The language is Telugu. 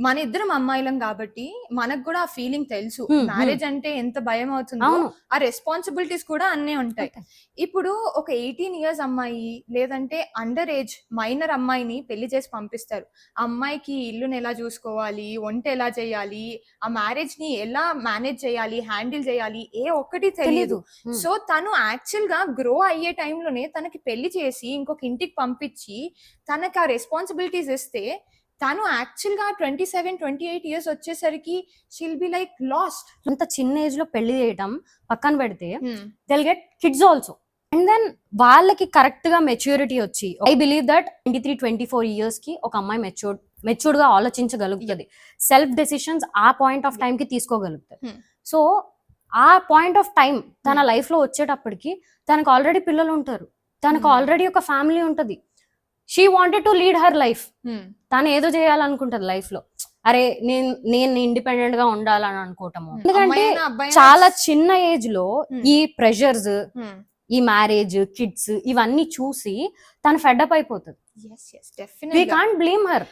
మన ఇద్దరం అమ్మాయిలం కాబట్టి మనకు కూడా ఆ ఫీలింగ్ తెలుసు. మ్యారేజ్ అంటే ఎంత భయం అవుతుందో, అవును ఆ రెస్పాన్సిబిలిటీస్ కూడా అన్నీ ఉంటాయి. ఇప్పుడు ఒక 18 ఇయర్స్ అమ్మాయి లేదంటే అండర్ ఏజ్ మైనర్ అమ్మాయిని పెళ్లి చేసి పంపిస్తారు. ఆ అమ్మాయికి ఇల్లుని ఎలా చూసుకోవాలి, వంట ఎలా చేయాలి, ఆ మ్యారేజ్ ని ఎలా మేనేజ్ చేయాలి, హ్యాండిల్ చేయాలి, ఏ ఒక్కటి తెలియదు. సో తను యాక్చువల్ గా గ్రో అయ్యే టైంలోనే తనకి పెళ్లి చేసి ఇంకొక ఇంటికి పంపించి తనకి ఆ రెస్పాన్సిబిలిటీస్ ఇస్తే తను యాక్చువల్ గా 27-28 ఇయర్స్ వచ్చేసరికి షీల్ బి లైక్ లాస్ట్. అంత చిన్న ఏజ్ లో పెళ్లి చేయడం పక్కన పెడితే they'll get kids also. And then వాళ్ళకి కరెక్ట్ గా మెచ్యూరిటీ వచ్చి, ఐ బిలీవ్ దట్ 23-24 ఇయర్స్ కి ఒక అమ్మాయి మెచ్యూర్డ్ గా ఆలోచించగలుగుతుంది, సెల్ఫ్ డెసిషన్స్ ఆ పాయింట్ ఆఫ్ టైం కి తీసుకోగలుగుతుంది. సో ఆ పాయింట్ ఆఫ్ టైం తన లైఫ్ లో వచ్చేటప్పటికి తనకు ఆల్రెడీ పిల్లలు ఉంటారు, తనకు ఆల్రెడీ ఒక ఫ్యామిలీ ఉంటది. She wanted to lead her life. తను ఏదో చేయాలనుకుంటది లైఫ్ లో, అరే నేను ఇండిపెండెంట్ గా ఉండాలని అనుకోవటము. ఎందుకంటే చాలా చిన్న ఏజ్ లో ఈ ప్రెషర్స్, ఈ మ్యారేజ్, కిడ్స్ ఇవన్నీ చూసి తను ఫెడ్ అప్ అయిపోతుంది. Yes, We can't blame her.